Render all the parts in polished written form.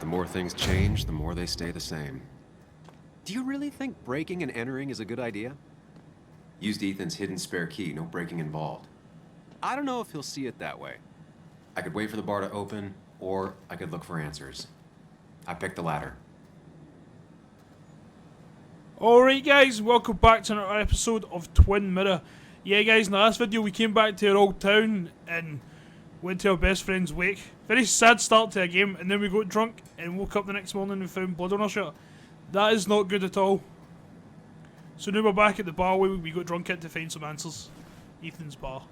The more things change, the more they stay the same. Do you really think breaking and entering is a good idea? Used Ethan's hidden spare key, no breaking involved. I don't know if he'll see it that way. I could wait for the bar to open, or I could look for answers. I picked the latter. Alright guys, welcome back to another episode of Twin Mirror. Yeah guys, in the last video we came back to our old town and went to our best friend's wake. Very sad start to a game, and then we got drunk and woke up the next morning and found blood on our shirt. That is not good at all. So now we're back at the bar where we got drunk at to find some answers. Ethan's bar.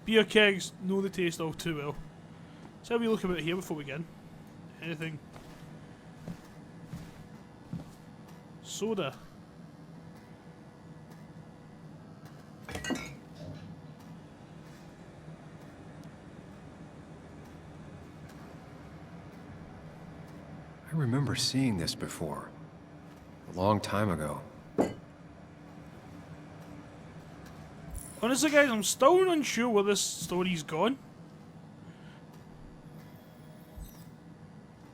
Beer kegs know the taste all too well. Let's have a look about here before we begin. Anything? Soda. I remember seeing this before. A long time ago. Honestly guys, I'm still unsure where this story's gone.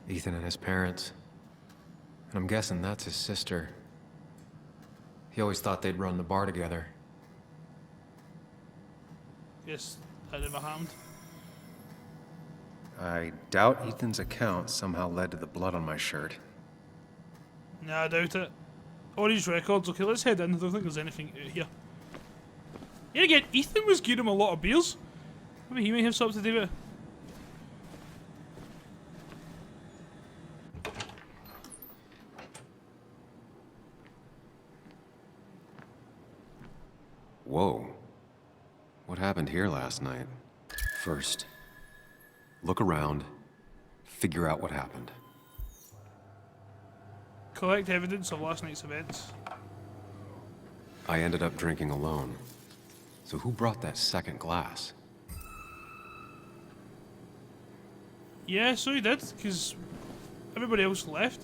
Ethan and his parents. And I'm guessing that's his sister. He always thought they'd run the bar together. Yes, that never happened. I doubt Ethan's account somehow led to the blood on my shirt. Nah, I doubt it. All these records. Okay, let's head in. I don't think there's anything out here. Yeah, again, Ethan was giving him a lot of beers. Maybe he may have something to do with it. Whoa. What happened here last night? First, look around, figure out what happened. Collect evidence of last night's events. I ended up drinking alone. So who brought that second glass? Yeah, so he did, because everybody else left.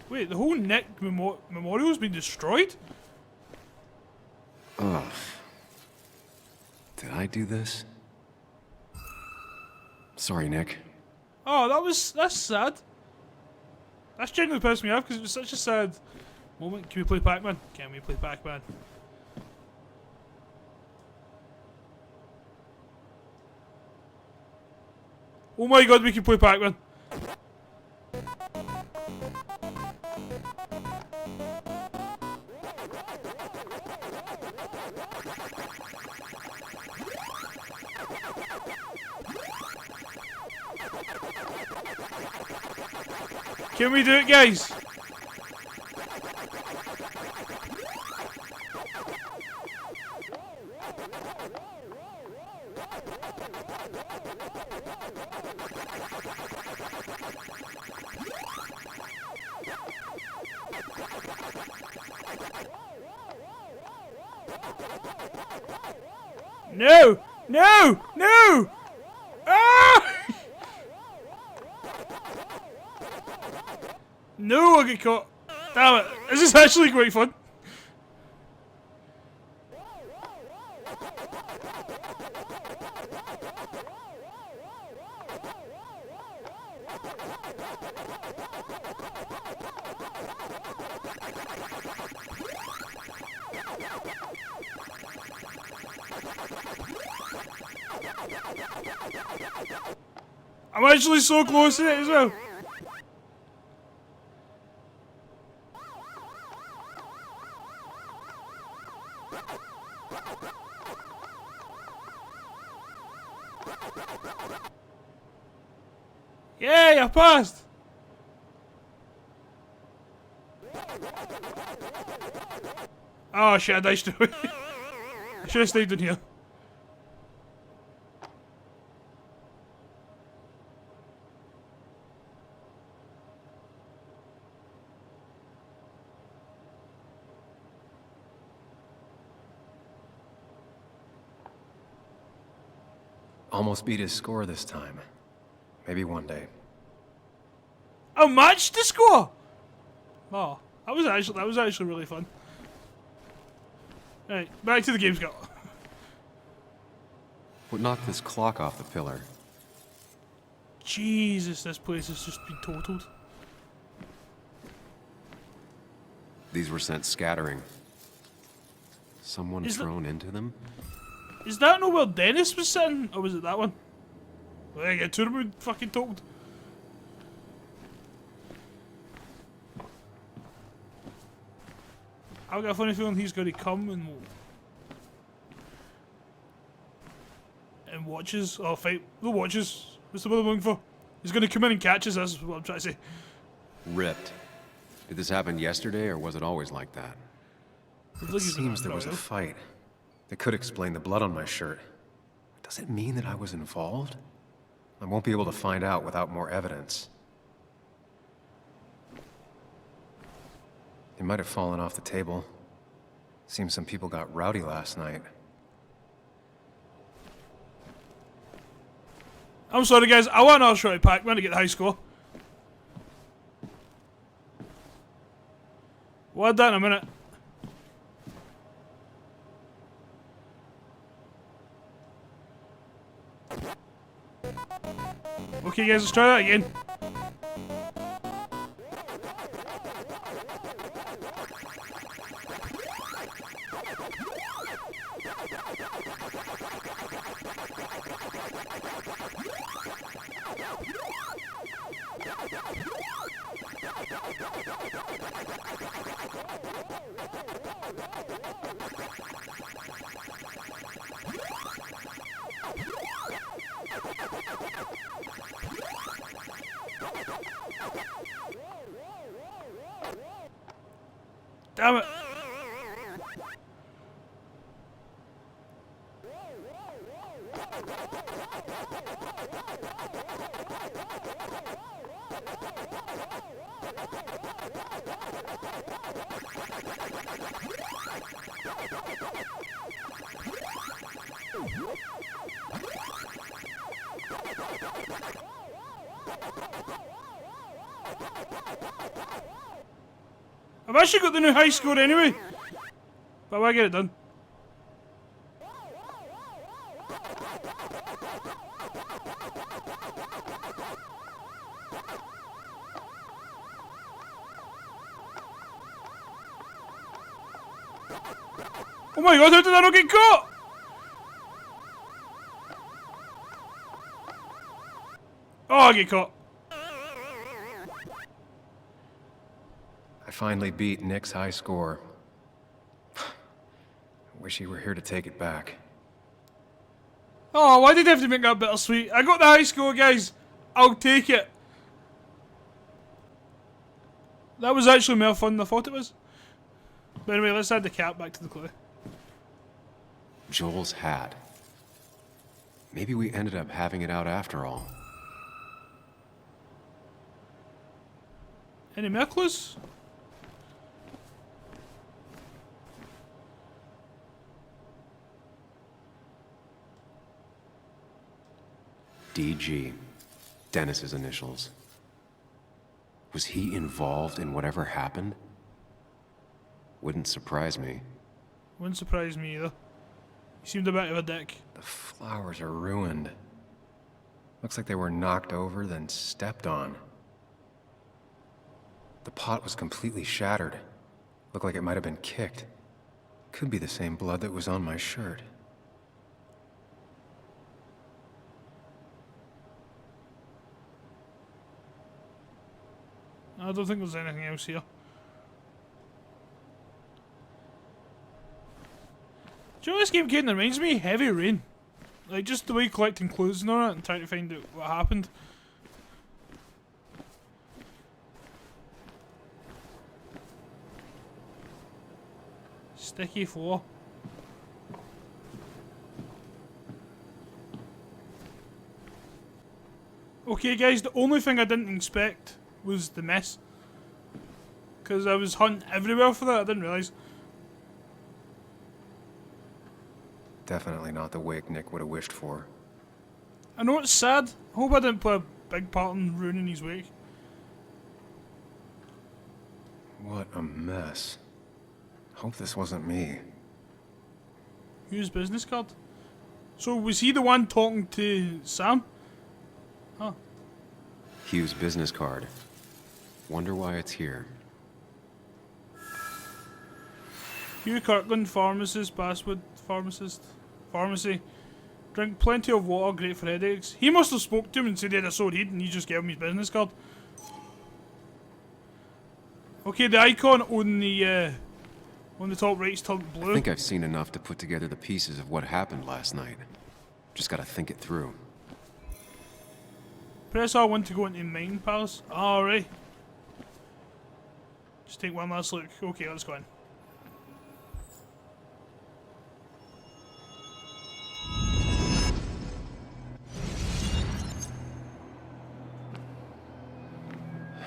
Wait, the whole Nick memorial's been destroyed? Ugh. Did I do this? Sorry, Nick. Oh, that's sad. That's genuinely pissed me off because it was such a sad moment. Can we play Pac-Man? Can we play Pac-Man? Oh my god, we can play Pac-Man. Can we do it, guys? No! No! No! Ah! No, I get caught. Damn it. This is actually quite fun. I'm actually so close to it as well. Yay, I passed! Oh shit, I diced away. I should have stayed in here. Almost beat his score this time. Maybe one day. A match to score? Oh, that was actually really fun. Right, back to the game, Scott. What knocked this clock off the pillar? Jesus, this place has just been totaled. These were sent scattering. Someone thrown into them? Is that not where Dennis was sitting? Or was it that one? Well, I get two of them fucking totaled. I've got a funny feeling he's going to come and watches, or fight, the watches. What's the word I'm looking for? He's going to come in and catch us, that's what I'm trying to say. Ripped. Did this happen yesterday, or was it always like that? It seems there was a fight. That could explain the blood on my shirt. Does it mean that I was involved? I won't be able to find out without more evidence. They might have fallen off the table. Seems some people got rowdy last night. I'm sorry guys, I want another shot at PAC-MAN to get the high score. We'll add that in a minute. Okay guys, let's try that again. Damn it. I've actually got the new high score anyway, but I want to get it done. Oh my god, how did I not get caught? Oh, I get caught. I finally beat Nick's high score. I wish he were here to take it back. Oh, why did they have to make that bittersweet? I got the high score, guys. I'll take it. That was actually more fun than I thought it was. But anyway, let's add the cat back to the clue. Joel's hat. Maybe we ended up having it out after all. Any more clues? DG. Dennis's initials. Was he involved in whatever happened? Wouldn't surprise me. Wouldn't surprise me either. He seemed a bit of a dick. The flowers are ruined. Looks like they were knocked over, then stepped on. The pot was completely shattered. Looked like it might have been kicked. Could be the same blood that was on my shirt. I don't think there's anything else here. Do you know what this game kind of reminds me? Heavy Rain. Like, just the way collecting clues and all that and trying to find out what happened. Sticky floor. Okay guys, the only thing I didn't expect was the mess. Because I was hunting everywhere for that, I didn't realise. Definitely not the wake Nick would have wished for. I know it's sad. I hope I didn't play a big part in ruining his wake. What a mess. Hope this wasn't me. Hugh's business card. So was he the one talking to Sam? Huh. Hugh's business card. Wonder why it's here. Hugh Kirkland, pharmacist, Basswood, pharmacy. Drink plenty of water, great for headaches. He must have spoke to him and said he had a sore head and he just gave him his business card. Okay, the icon on the top right's turned blue. I think I've seen enough to put together the pieces of what happened last night. Just gotta think it through. Press R1 to go into Mine Palace. Alright. Just take one last look. Okay, let's go in.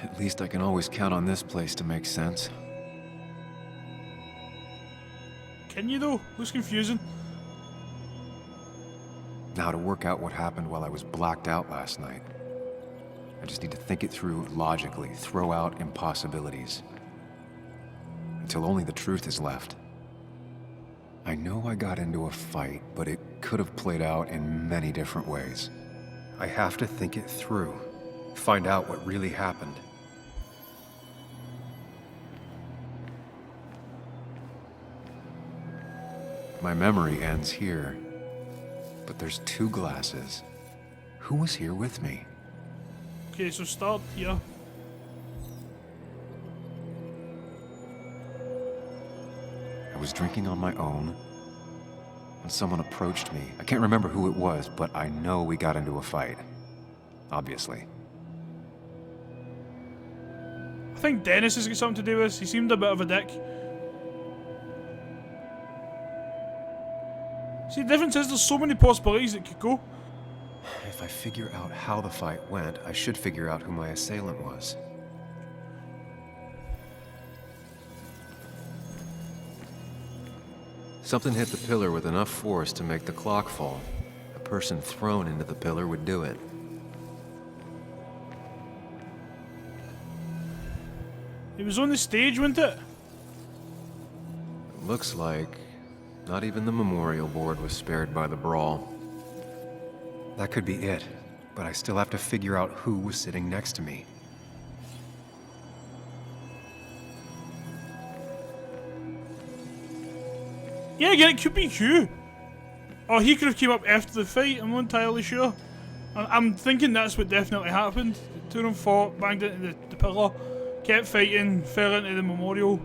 At least I can always count on this place to make sense. Can you though? Looks confusing. Now to work out what happened while I was blacked out last night. I just need to think it through logically, throw out impossibilities. Until only the truth is left. I know I got into a fight, but it could have played out in many different ways. I have to think it through. Find out what really happened. My memory ends here. But there's 2 glasses. Who was here with me? Okay, so start here. I was drinking on my own, and someone approached me. I can't remember who it was, but I know we got into a fight. Obviously. I think Dennis has got something to do with this. He seemed a bit of a dick. See, the difference is there's so many possibilities it could go. If I figure out how the fight went, I should figure out who my assailant was. Something hit the pillar with enough force to make the clock fall. A person thrown into the pillar would do it. It was on the stage, wasn't it? Looks like not even the memorial board was spared by the brawl. That could be it, but I still have to figure out who was sitting next to me. Yeah, again, it could be Hugh. Or he could have came up after the fight, I'm not entirely sure. I'm thinking that's what definitely happened. The two of them fought, banged into the pillar, kept fighting, fell into the memorial.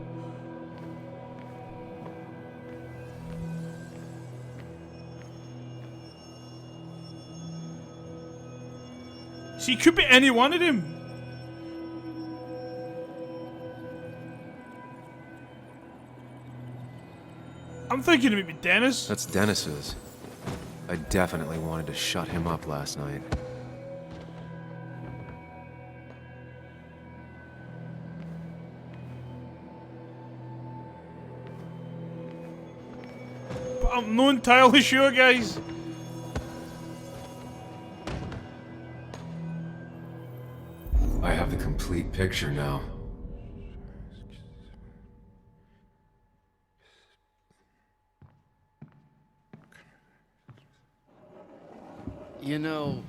See, it could be any one of them. I'm thinking it might be Dennis. That's Dennis's. I definitely wanted to shut him up last night. But I'm not entirely sure, guys. I have the complete picture now. You know,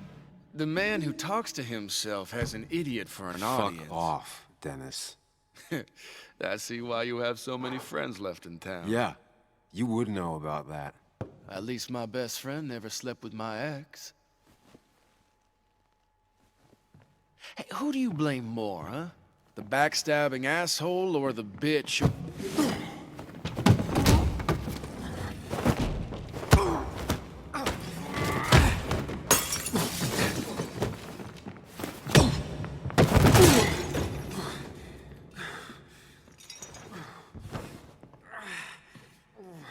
the man who talks to himself has an idiot for an audience. Fuck off, Dennis. I see why you have so many friends left in town. Yeah, you would know about that. At least my best friend never slept with my ex. Hey, who do you blame more, huh? The backstabbing asshole or the bitch?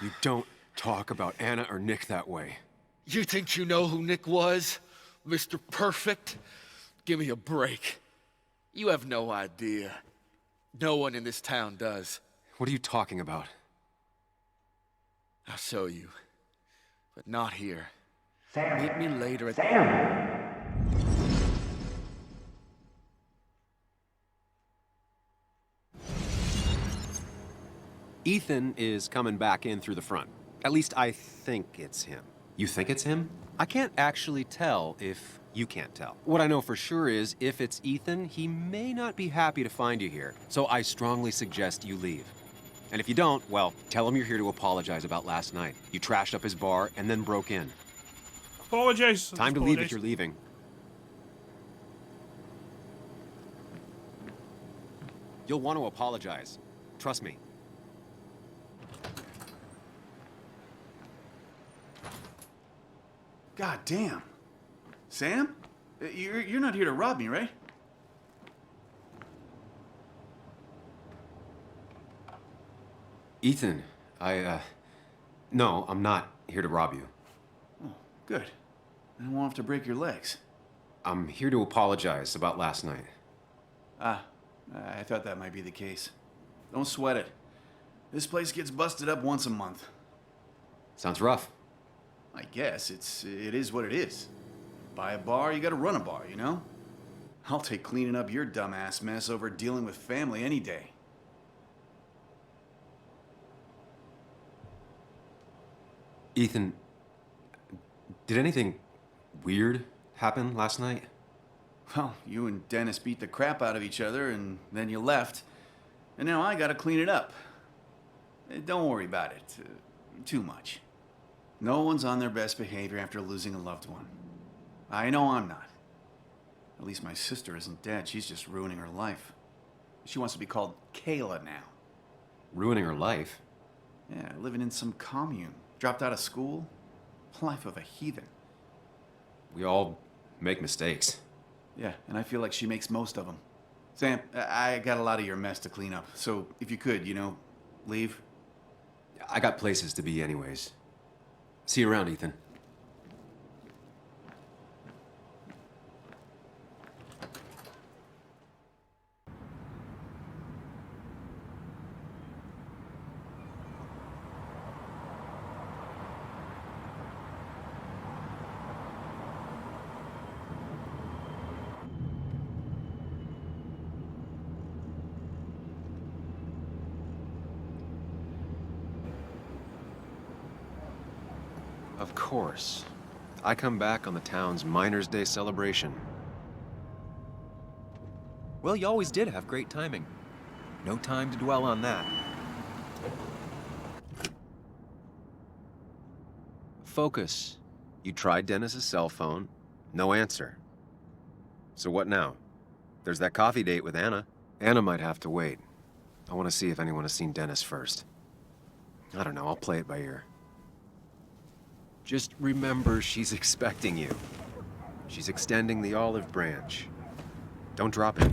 You don't talk about Anna or Nick that way. You think you know who Nick was? Mr. Perfect? Give me a break. You have no idea. No one in this town does. What are you talking about? I'll show you. But not here. Sam. Meet me later at... Sam. Ethan is coming back in through the front. At least I think it's him. You think it's him? I can't actually tell if you can't tell. What I know for sure is if it's Ethan, he may not be happy to find you here. So I strongly suggest you leave. And if you don't, well, tell him you're here to apologize about last night. You trashed up his bar and then broke in. Apologize. Time to leave if you're leaving. You'll want to apologize. Trust me. God damn. Sam? You're not here to rob me, right? Ethan, no, I'm not here to rob you. Oh, good. I won't have to break your legs. I'm here to apologize about last night. Ah, I thought that might be the case. Don't sweat it. This place gets busted up once a month. Sounds rough. I guess it is what it is. Buy a bar, you gotta run a bar, you know? I'll take cleaning up your dumbass mess over dealing with family any day. Ethan, did anything weird happen last night? Well, you and Dennis beat the crap out of each other, and then you left. And now I gotta clean it up. Don't worry about it too much. No one's on their best behavior after losing a loved one. I know I'm not. At least my sister isn't dead. She's just ruining her life. She wants to be called Kayla now. Ruining her life? Yeah, living in some commune. Dropped out of school. Life of a heathen. We all make mistakes. Yeah, and I feel like she makes most of them. Sam, I got a lot of your mess to clean up. So if you could, leave. I got places to be anyways. See you around, Ethan. Of course. I come back on the town's Miners' Day celebration. Well, you always did have great timing. No time to dwell on that. Focus. You tried Dennis's cell phone. No answer. So what now? There's that coffee date with Anna. Anna might have to wait. I want to see if anyone has seen Dennis first. I don't know, I'll play it by ear. Just remember she's expecting you. She's extending the olive branch. Don't drop it.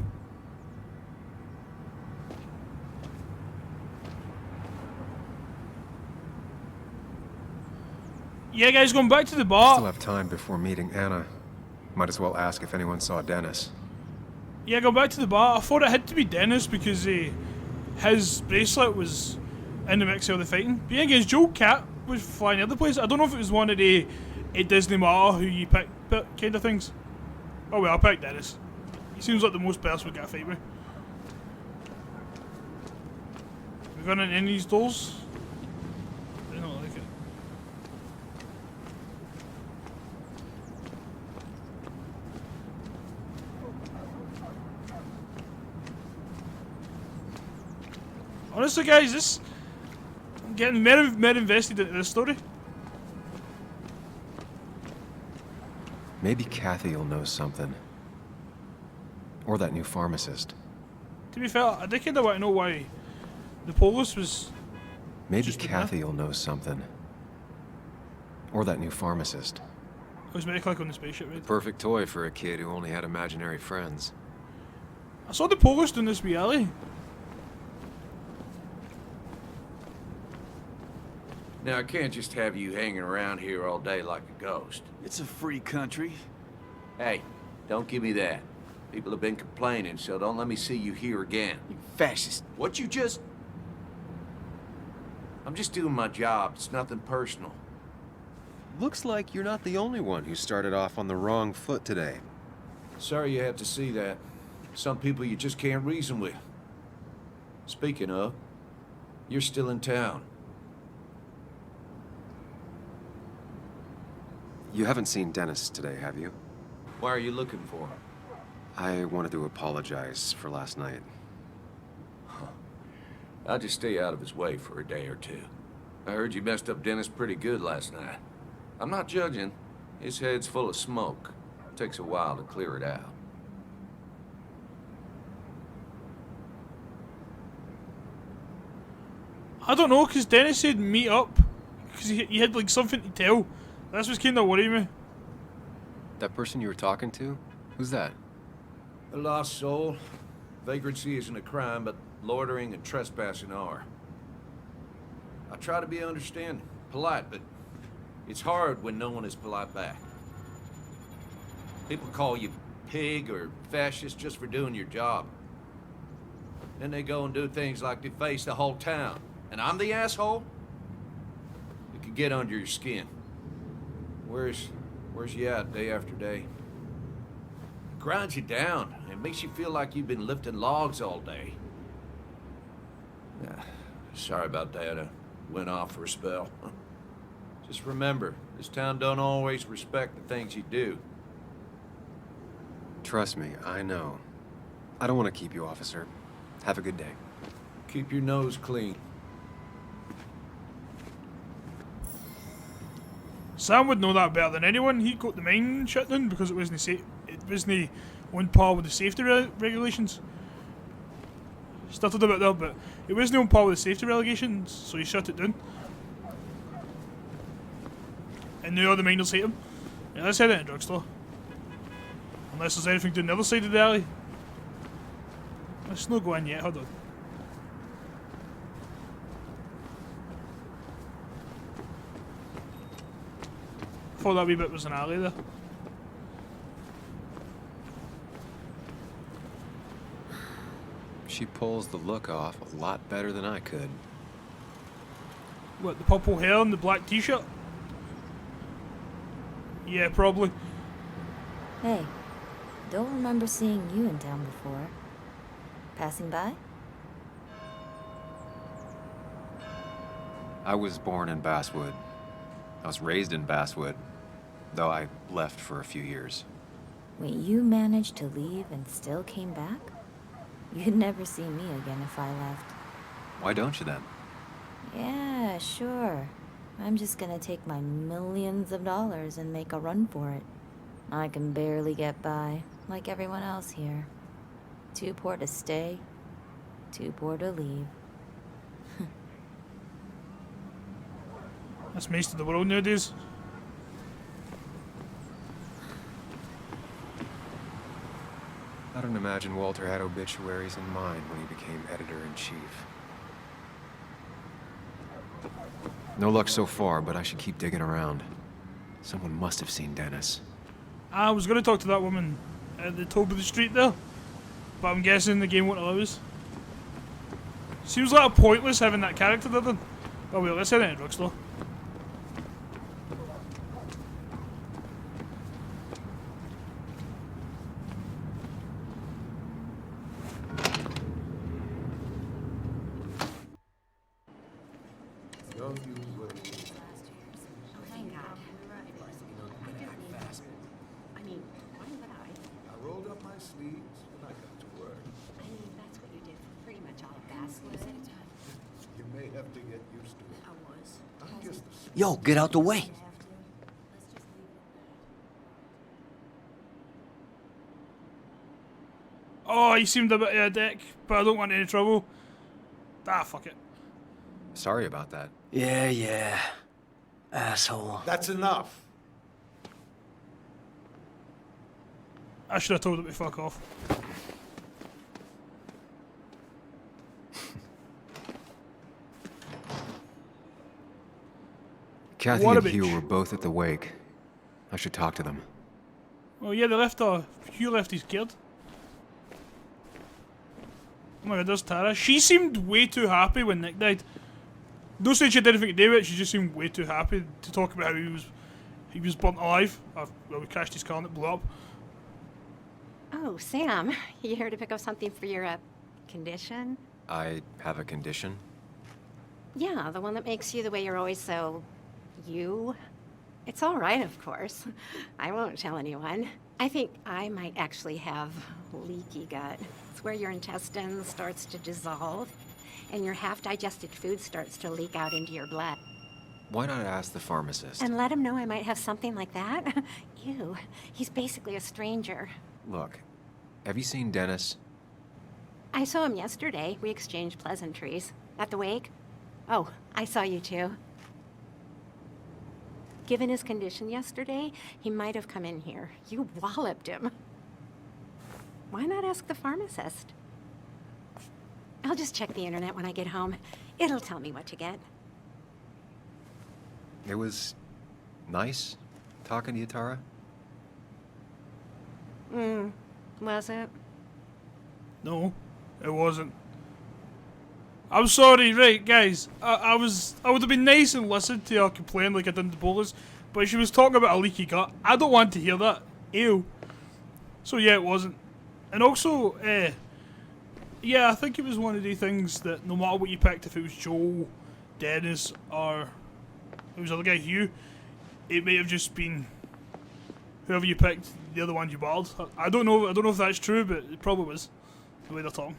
Yeah, guys, going back to the bar. Still have time before meeting Anna. Might as well ask if anyone saw Dennis. Yeah, going back to the bar. I thought it had to be Dennis because his bracelet was in the mix of the fighting. But yeah, guys, Joel Cat was flying the other place. I don't know if it was one of the it doesn't matter who you pick kind of things. Oh well, I picked Dennis. He seems like the most person we get a fight with. We got in any of these doors? I don't like it. Honestly, guys, I'm getting more invested into this story. Maybe Kathy will know something. Or that new pharmacist. To be fair, I did kind of want to know why the Polis was... Maybe just Kathy will know something. Or that new pharmacist. I was meant to click on the spaceship, right? Perfect toy for a kid who only had imaginary friends. I saw the Polis doing this wee alley. Now, I can't just have you hanging around here all day like a ghost. It's a free country. Hey, don't give me that. People have been complaining, so don't let me see you here again. You fascist. What you just... I'm just doing my job. It's nothing personal. Looks like you're not the only one who started off on the wrong foot today. Sorry you had to see that. Some people you just can't reason with. Speaking of, You're still in town. You haven't seen Dennis today, have you? Why are you looking for him? I wanted to apologize for last night. I'll just stay out of his way for a day or two. I heard you messed up Dennis pretty good last night. I'm not judging. His head's full of smoke. Takes a while to clear it out. I don't know, because Dennis said meet up, because he had like something to tell. That's what's kind of worrying me. That person you were talking to? Who's that? A lost soul. Vagrancy isn't a crime, but loitering and trespassing are. I try to be understanding, polite, but it's hard when no one is polite back. People call you pig or fascist just for doing your job. Then they go and do things like deface the whole town. And I'm the asshole? It could get under your skin. Where's you at day after day? It grinds you down. It makes you feel like you've been lifting logs all day. Yeah, sorry about that. I went off for a spell. Just remember, this town don't always respect the things you do. Trust me, I know. I don't want to keep you, officer. Have a good day. Keep your nose clean. Sam would know that better than anyone. He got the mine shut down because it wasn't on par with the safety regulations. Stuttered a bit there, but it wasn't on par with the safety regulations, so he shut it down. And now all the miners hate him. Yeah, let's head in a drugstore. Unless there's anything to the other side of the alley. Let's not go in yet, hold on. I thought that wee bit was an alley there. She pulls the look off a lot better than I could. What, the purple hair and the black t-shirt? Yeah, probably. Hey, don't remember seeing you in town before. Passing by? I was born in Basswood. I was raised in Basswood, though I left for a few years. Wait, you managed to leave and still came back? You'd never see me again if I left. Why don't you then? Yeah, sure. I'm just gonna take my millions of dollars and make a run for it. I can barely get by, like everyone else here. Too poor to stay, too poor to leave. That's most of the world nowadays. I don't imagine Walter had obituaries in mind when he became editor-in-chief. No luck so far, but I should keep digging around. Someone must have seen Dennis. I was going to talk to that woman at the top of the street there, but I'm guessing the game won't allow us. Seems like a pointless having that character there then. Oh well, let's head in a drugstore. Yo, get out the way. Oh, he seemed a bit of a dick, but I don't want any trouble. Ah, fuck it. Sorry about that. Yeah. Asshole. That's enough. I should have told him to fuck off. Kathy What a and Hugh bitch. were both at the wake. I should talk to them. Well, yeah, they left Hugh left his kid. Oh my god, there's Tara. She seemed way too happy when Nick died. No saying she had anything to do with it, she just seemed way too happy to talk about how he was burnt alive. Well, we crashed his car and it blew up. Oh, Sam, you here to pick up something for your condition? I have a condition? Yeah, the one that makes you the way you're always so... you? It's all right, of course. I won't tell anyone. I think I might actually have leaky gut. It's where your intestine starts to dissolve, and your half-digested food starts to leak out into your blood. Why not ask the pharmacist? And let him know I might have something like that? Ew, he's basically a stranger. Look, have you seen Dennis? I saw him yesterday. We exchanged pleasantries. At the wake? Oh, I saw you too. Given his condition yesterday, he might have come in here. You walloped him. Why not ask the pharmacist? I'll just check the internet when I get home. It'll tell me what to get. It was nice talking to you, Tara. Was it? No, it wasn't. I'm sorry, right, guys. I would have been nice and listened to her complain like I did the bowlers, but she was talking about a leaky gut. I don't want to hear that. Ew. So yeah, it wasn't. And also, yeah, I think it was one of the things that no matter what you picked, if it was Joel, Dennis, or it was the other guy, Hugh, it may have just been whoever you picked, the other one you barred. I don't know if that's true, but it probably was the way they're talking.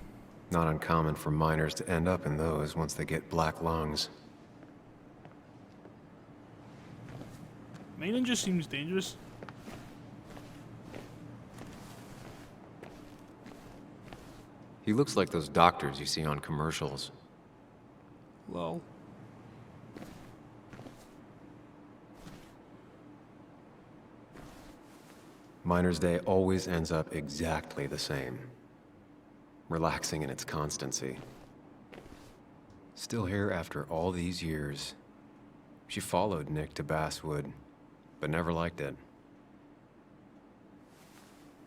Not uncommon for miners to end up in those once they get black lungs. Mining just seems dangerous. He looks like those doctors you see on commercials. Lol. Miner's Day always ends up exactly the same. Relaxing in its constancy. Still here after all these years. She followed Nick to Basswood, but never liked it.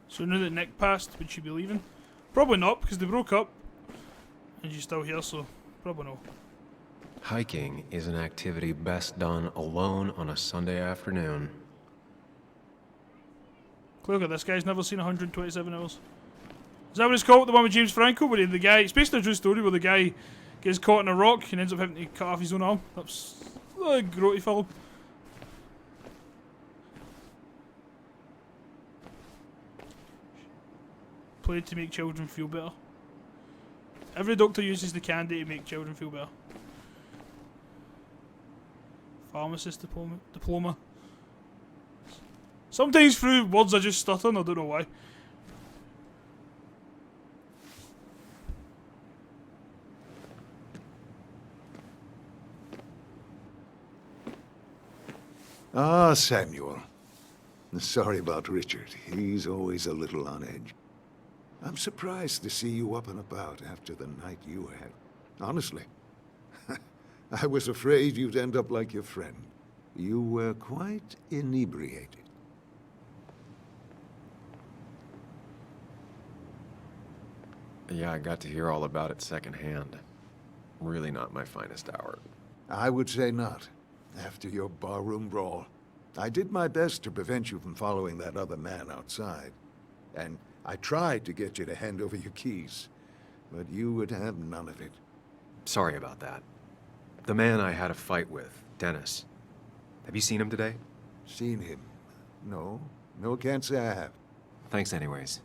So now that Nick passed, would she be leaving? Probably not, because they broke up. And she's still here, so probably no. Hiking is an activity best done alone on a Sunday afternoon. Look at this guy's never seen 127 hours. Is that what it's called? The one with James Franco, where the guy... It's basically a true story where the guy gets caught in a rock and ends up having to cut off his own arm. That's a grotty film. Played to make children feel better. Every doctor uses the candy to make children feel better. Pharmacist diploma. Sometimes through words I just stutter and I don't know why. Ah, Samuel. Sorry about Richard. He's always a little on edge. I'm surprised to see you up and about after the night you had. Honestly. I was afraid you'd end up like your friend. You were quite inebriated. Yeah, I got to hear all about it secondhand. Really not my finest hour. I would say not. After your barroom brawl. I did my best to prevent you from following that other man outside. And I tried to get you to hand over your keys. But you would have none of it. Sorry about that. The man I had a fight with, Dennis. Have you seen him today? Seen him? No. No, can't say I have. Thanks anyways.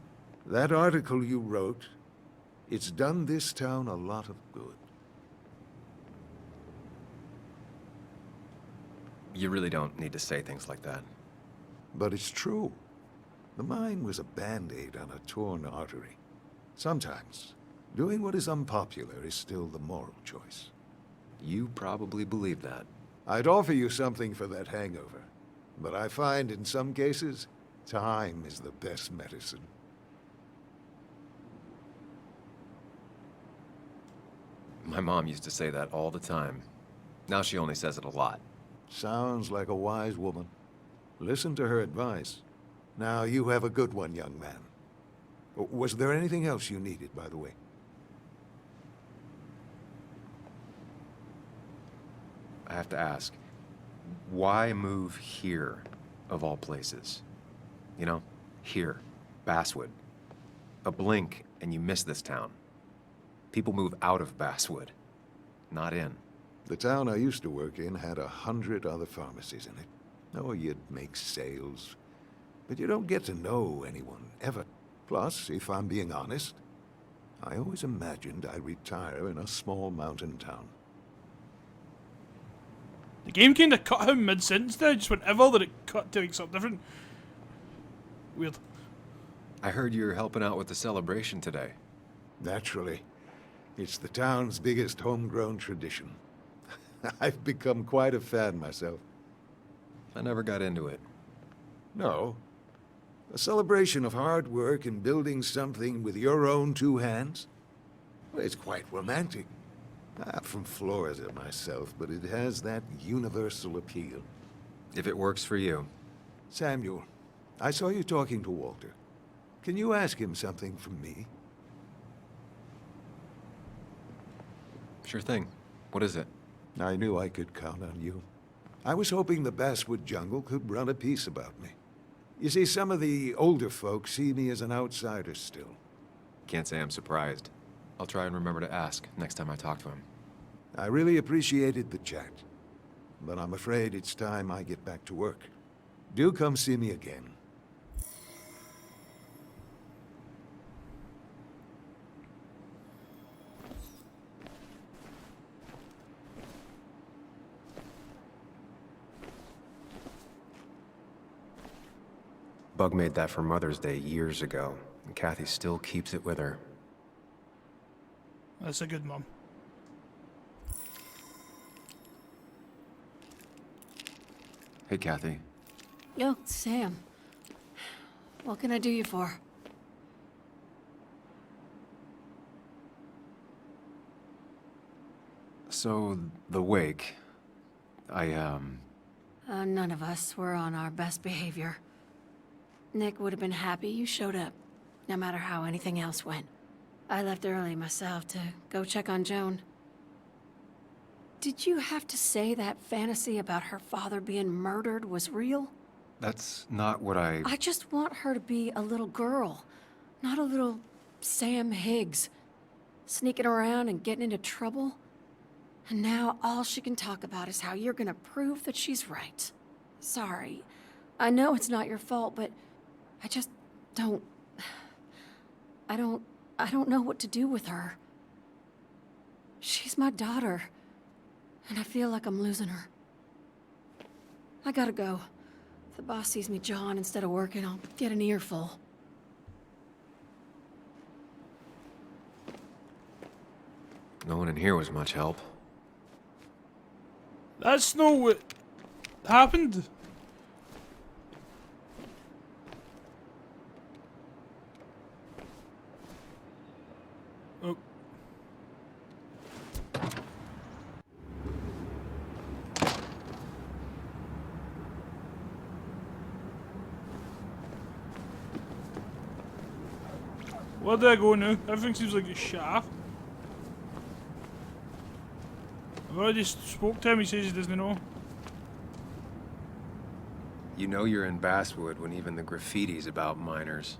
That article you wrote, it's done this town a lot of good. You really don't need to say things like that. But it's true. The mine was a band-aid on a torn artery. Sometimes, doing what is unpopular is still the moral choice. You probably believe that. I'd offer you something for that hangover. But I find in some cases, time is the best medicine. My mom used to say that all the time. Now she only says it a lot. Sounds like a wise woman. Listen to her advice. Now, you have a good one, young man. Was there anything else you needed, by the way? I have to ask, why move here, of all places? You know, here, Basswood. A blink and you miss this town. People move out of Basswood, not in. The town I used to work in had 100 other pharmacies in it. Oh, you'd make sales, but you don't get to know anyone, ever. Plus, if I'm being honest, I always imagined I'd retire in a small mountain town. The game kind of cut him mid-sentence there, just whenever that it cut to like something different. Weird. I heard you're helping out with the celebration today. Naturally. It's the town's biggest homegrown tradition. I've become quite a fan myself. I never got into it. No. A celebration of hard work and building something with your own two hands? Well, it's quite romantic. I'm from Florida myself, but it has that universal appeal. If it works for you. Samuel, I saw you talking to Walter. Can you ask him something from me? Sure thing. What is it? I knew I could count on you. I was hoping the Basswood Jungle could run a piece about me. You see, some of the older folks see me as an outsider still. Can't say I'm surprised. I'll try and remember to ask next time I talk to him. I really appreciated the chat, but I'm afraid it's time I get back to work. Do come see me again. Bug made that for Mother's Day years ago, and Kathy still keeps it with her. That's a good mum. Hey, Kathy. Yo, Sam. What can I do you for? So, the wake... None of us were on our best behavior. Nick would have been happy you showed up, no matter how anything else went. I left early myself to go check on Joan. Did you have to say that fantasy about her father being murdered was real? That's not what I... I just want her to be a little girl, not a little Sam Higgs, sneaking around and getting into trouble. And now all she can talk about is how you're gonna prove that she's right. Sorry. I know it's not your fault, but I just don't... I don't know what to do with her. She's my daughter, and I feel like I'm losing her. I gotta go. If the boss sees me jawing instead of working, I'll get an earful. No one in here was much help. That's not what happened. Oh. Where do I go now? Everything seems like it's shaft. I've already spoke to him, he says he doesn't know. You know you're in Basswood when even the graffiti's about minors.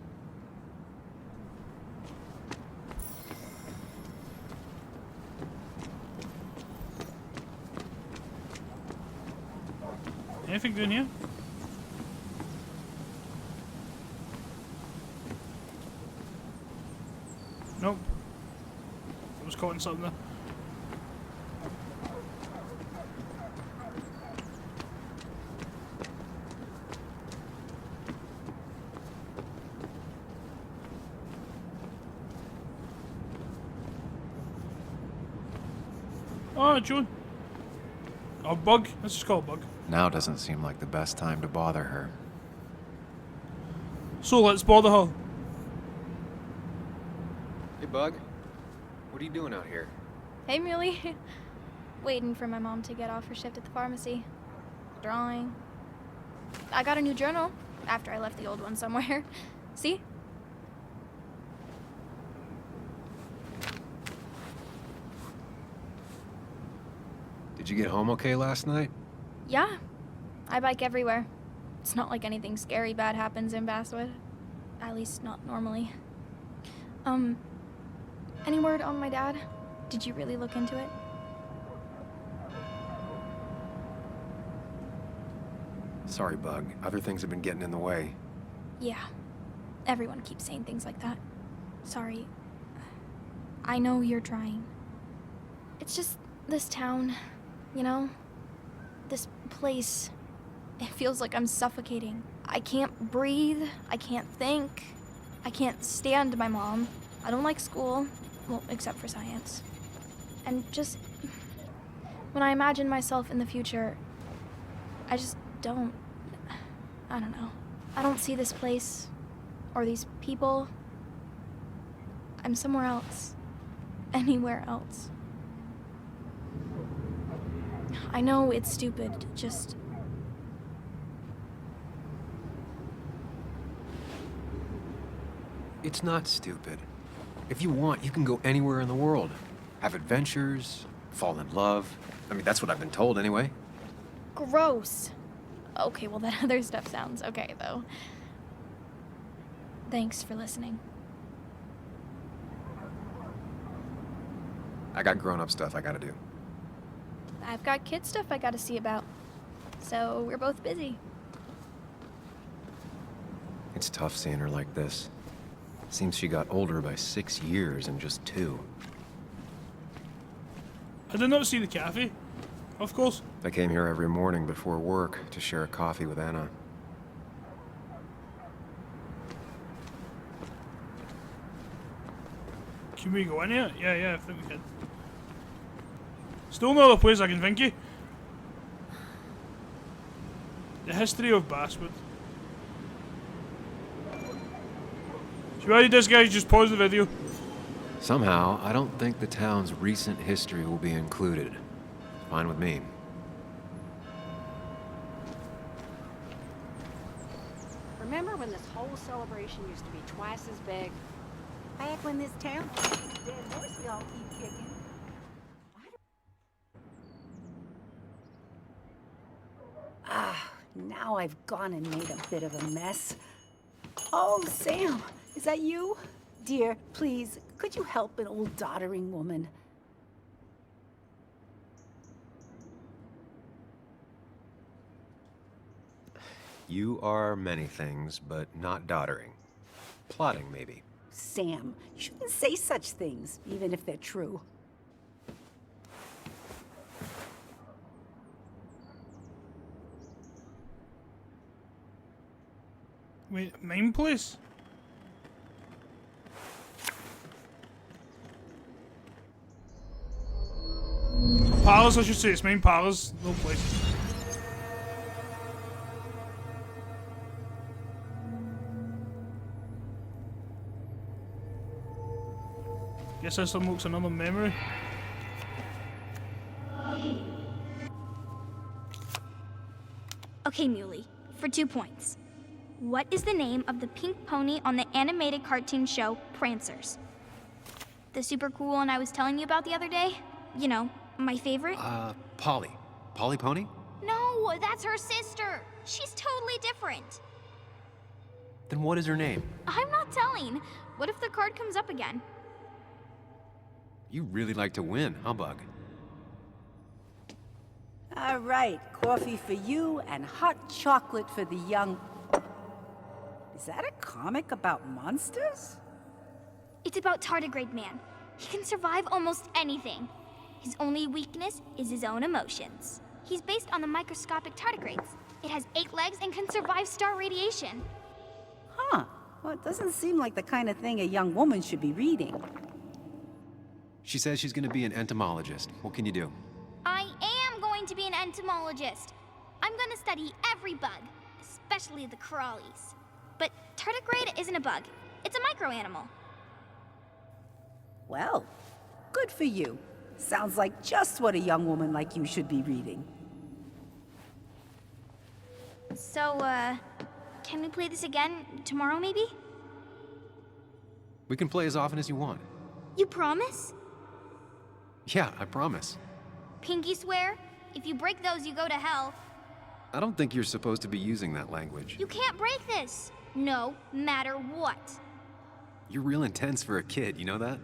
Anything doing here? Nope. I was caught in something there. Oh, Joan. Oh, Bug. Let's just call it Bug. Now doesn't seem like the best time to bother her. So let's bother her. Hey, Bug. What are you doing out here? Hey, Muley. Waiting for my mom to get off her shift at the pharmacy. Drawing. I got a new journal after I left the old one somewhere. See? Did you get home okay last night? Yeah. I bike everywhere. It's not like anything scary bad happens in Basswood. At least not normally. Any word on my dad? Did you really look into it? Sorry, Bug. Other things have been getting in the way. Yeah. Everyone keeps saying things like that. Sorry. I know you're trying. It's just this town, you know? This place. It feels like I'm suffocating. I can't breathe. I can't think. I can't stand my mom. I don't like school. Well, except for science. And just... when I imagine myself in the future, I just don't... I don't know. I don't see this place or these people. I'm somewhere else. Anywhere else. I know it's stupid, just... It's not stupid. If you want, you can go anywhere in the world. Have adventures, fall in love. I mean, that's what I've been told anyway. Gross. Okay, well, that other stuff sounds okay, though. Thanks for listening. I got grown-up stuff I gotta do. I've got kid stuff I gotta see about. So we're both busy. It's tough seeing her like this. Seems she got older by 6 years in just 2. I did not see the cafe, of course. I came here every morning before work to share a coffee with Anna. Can we go in here? Yeah, I think we can. Still no other place I can think of. The history of Basswood. So what he does, guys, just pause the video. Somehow, I don't think the town's recent history will be included. Fine with me. Remember when this whole celebration used to be twice as big? Back when this town was a dead horse we all keep kicking. Now I've gone and made a bit of a mess. Oh, Sam, is that you? Dear, please, could you help an old doddering woman? You are many things, but not doddering. Plotting, maybe. Sam, you shouldn't say such things, even if they're true. Wait, main place? Palace, I should say. It's main palace, no place. Guess this unlocks another memory. Okay, Muley, for 2 points. What is the name of the pink pony on the animated cartoon show Prancers? The super cool one I was telling you about the other day? You know, my favorite? Polly. Polly Pony? No, that's her sister. She's totally different. Then what is her name? I'm not telling. What if the card comes up again? You really like to win, huh, Bug? All right, coffee for you and hot chocolate for the young... Is that a comic about monsters? It's about Tardigrade Man. He can survive almost anything. His only weakness is his own emotions. He's based on the microscopic tardigrades. It has 8 legs and can survive star radiation. Huh. Well, it doesn't seem like the kind of thing a young woman should be reading. She says she's gonna be an entomologist. What can you do? I am going to be an entomologist. I'm going to study every bug, especially the crawlies. But tardigrade isn't a bug. It's a microanimal. Well, good for you. Sounds like just what a young woman like you should be reading. So, can we play this again tomorrow, maybe? We can play as often as you want. You promise? Yeah, I promise. Pinky swear? If you break those, you go to hell. I don't think you're supposed to be using that language. You can't break this. No matter what. You're real intense for a kid, you know that?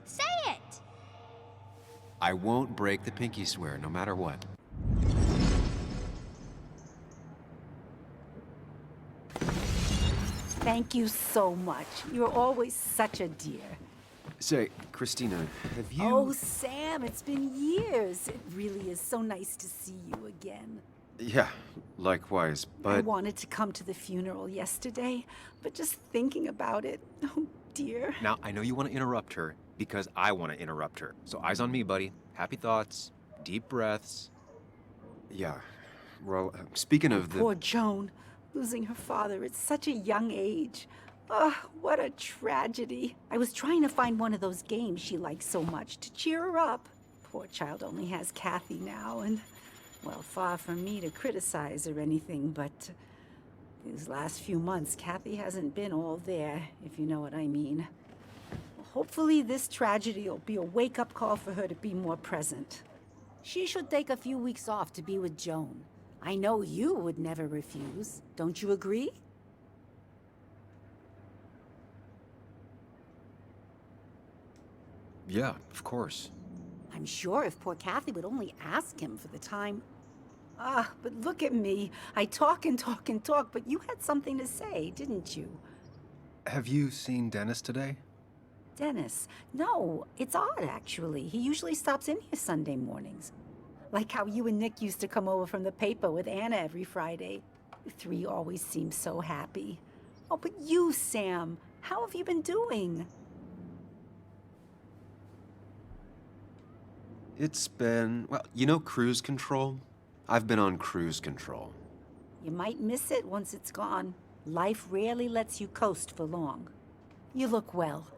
Say it! I won't break the pinky swear, no matter what. Thank you so much. You're always such a dear. Say, Christina, have you... Oh, Sam, it's been years. It really is so nice to see you again. Yeah, likewise, I but... wanted to come to the funeral yesterday, but just thinking about it, oh dear. Now, I know you want to interrupt her, because I want to interrupt her. So eyes on me, buddy. Happy thoughts, deep breaths. Yeah, well, speaking of the... Poor Joan, losing her father at such a young age. Oh, what a tragedy. I was trying to find one of those games she likes so much to cheer her up. Poor child only has Kathy now, and, well, far from me to criticize or anything, but these last few months, Kathy hasn't been all there, if you know what I mean. Hopefully this tragedy will be a wake-up call for her to be more present. She should take a few weeks off to be with Joan. I know you would never refuse. Don't you agree? Yeah, of course. I'm sure if poor Kathy would only ask him for the time. Ah, but look at me. I talk and talk and talk, but you had something to say, didn't you? Have you seen Dennis today? Dennis? No, it's odd, actually. He usually stops in here Sunday mornings. Like how you and Nick used to come over from the paper with Anna every Friday. You three always seem so happy. Oh, but you, Sam, how have you been doing? It's been, well, you know cruise control? I've been on cruise control. You might miss it once it's gone. Life rarely lets you coast for long. You look well.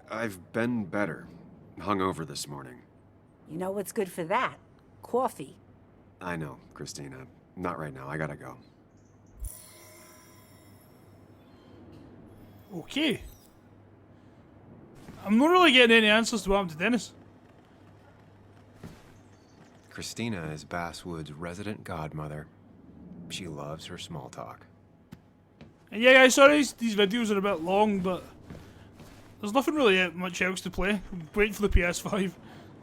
I've been better. Hungover this morning. You know what's good for that? Coffee. I know, Christina. Not right now. I gotta go. Okay. I'm not really getting any answers to what happened to Dennis. Christina is Basswood's resident godmother. She loves her small talk. And yeah, guys, sorry these videos are a bit long, but there's nothing really much else to play. I'm waiting for the PS5.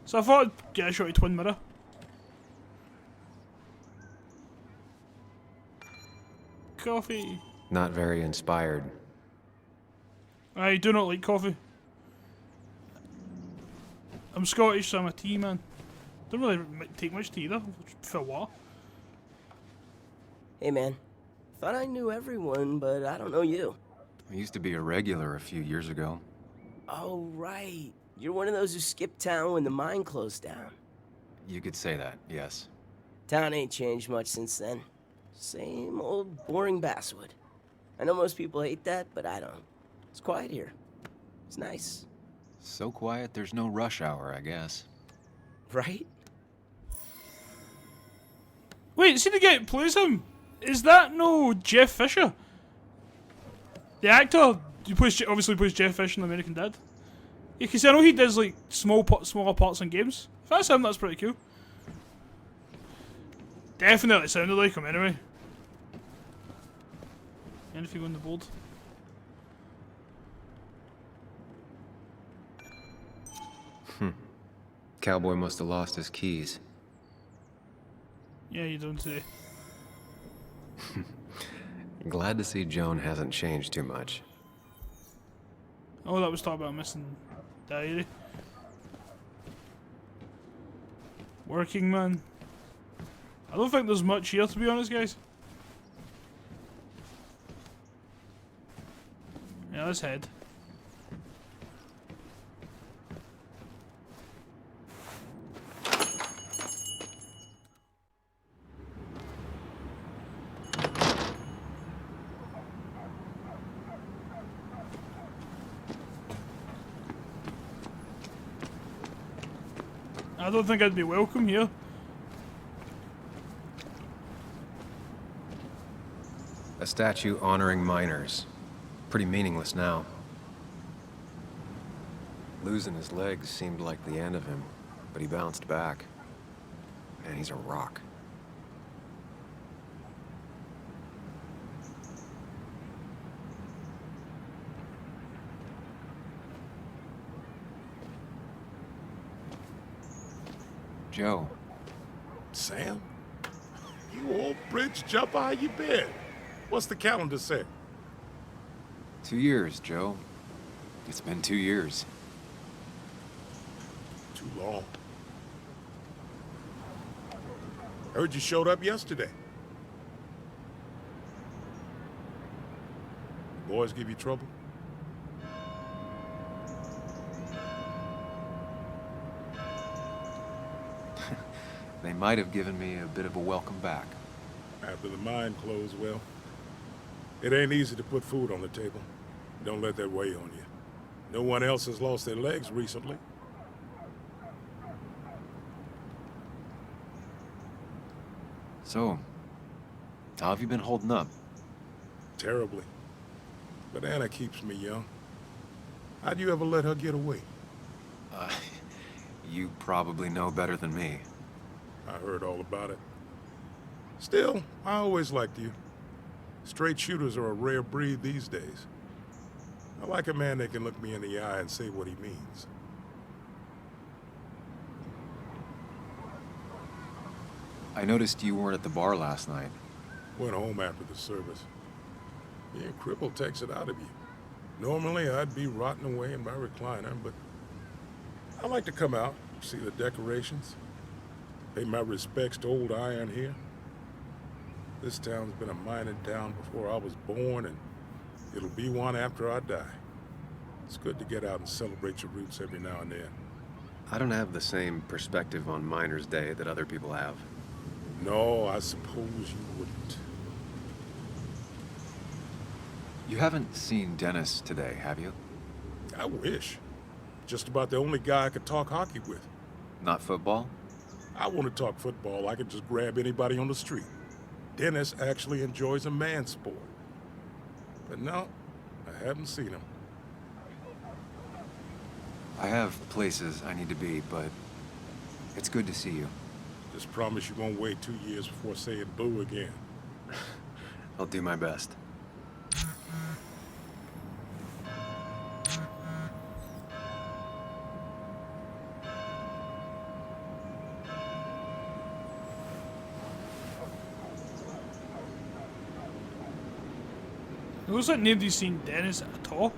So I thought I'd get a shot of Twin Mirror. Coffee. Not very inspired. I do not like coffee. I'm Scottish, so I'm a tea man. Don't really take much tea either. For what? Hey, man. Thought I knew everyone, but I don't know you. I used to be a regular a few years ago. Oh, right. You're one of those who skipped town when the mine closed down. You could say that, yes. Town ain't changed much since then. Same old boring Basswood. I know most people hate that, but I don't. It's quiet here. It's nice. So quiet, there's no rush hour, I guess. Right? Wait, see the guy who plays him? Is that no Jeff Fisher? The actor who obviously plays Jeff Fisher in American Dad. Yeah, because I know he does like smaller parts in games. If that's him, that's pretty cool. Definitely sounded like him anyway. Anything on the board? Cowboy must have lost his keys. Yeah, you don't say. Glad to see Joan hasn't changed too much. Oh, that was talking about missing diary. Working man. I don't think there's much here, to be honest, guys. Yeah, let's head. I don't think I'd be welcome here. A statue honoring miners. Pretty meaningless now. Losing his legs seemed like the end of him, but he bounced back. Man, he's a rock. Joe. Sam? You old bridge jumper, how you been? What's the calendar say? 2 years, Joe. It's been 2 years. Too long. Heard you showed up yesterday. Boys give you trouble? They might have given me a bit of a welcome back. After the mine closed, well, it ain't easy to put food on the table. Don't let that weigh on you. No one else has lost their legs recently. So, how have you been holding up? Terribly. But Anna keeps me young. How'd you ever let her get away? You probably know better than me. I heard all about it. Still, I always liked you. Straight shooters are a rare breed these days. I like a man that can look me in the eye and say what he means. I noticed you weren't at the bar last night. Went home after the service. Being crippled takes it out of you. Normally, I'd be rotting away in my recliner, but I like to come out, see the decorations, pay my respects to old iron here. This town's been a mining town before I was born, and it'll be one after I die. It's good to get out and celebrate your roots every now and then. I don't have the same perspective on Miners' Day that other people have. No, I suppose you wouldn't. You haven't seen Dennis today, have you? I wish. Just about the only guy I could talk hockey with. Not football? I want to talk football. I could just grab anybody on the street. Dennis actually enjoys a man sport. But no, I haven't seen him. I have places I need to be, but it's good to see you. Just promise you won't wait 2 years before saying boo again. I'll do my best. It looks like nobody's seen Dennis at all.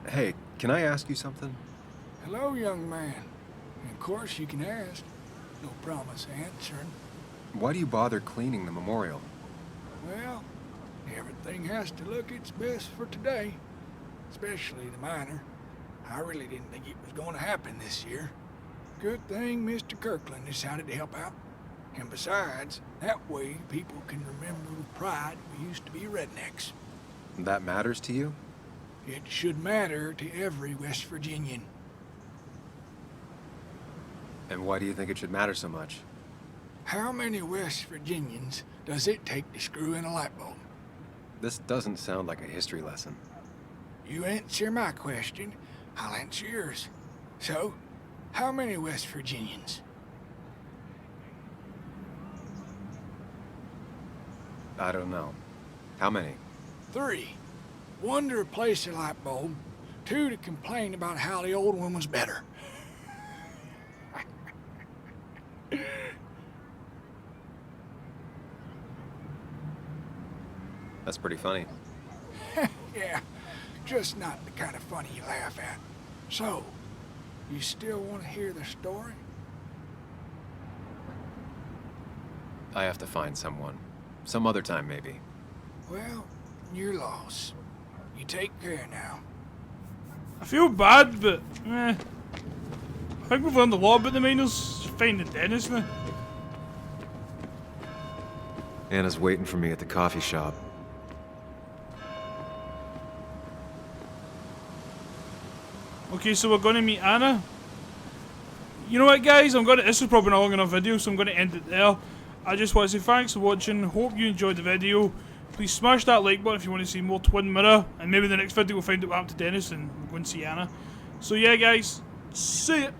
Hey, can I ask you something? Hello, young man. Of course you can ask. No promise answering. Why do you bother cleaning the memorial? Well, everything has to look its best for today. Especially the miner. I really didn't think it was going to happen this year. Good thing Mr. Kirkland decided to help out. And besides, that way people can remember with pride we used to be rednecks. That matters to you? It should matter to every West Virginian. And why do you think it should matter so much? How many West Virginians does it take to screw in a light bulb? This doesn't sound like a history lesson. You answer my question, I'll answer yours. So, how many West Virginians? I don't know. How many? 3. 1 to replace the light bulb. 2 to complain about how the old one was better. That's pretty funny. Yeah, just not the kind of funny you laugh at. So, you still want to hear the story? I have to find someone. Some other time, maybe. Well, your loss. You take care now. I feel bad, but I think we've learned a lot about the miners. Finding Dennis now. Anna's waiting for me at the coffee shop. Okay, so we're going to meet Anna. You know what, guys? This is probably not long enough video, so I'm going to end it there. I just want to say thanks for watching. Hope you enjoyed the video. Please smash that like button if you want to see more Twin Mirror. And maybe in the next video we'll find out what happened to Dennis and we'll go and see Anna. So yeah, guys. See ya.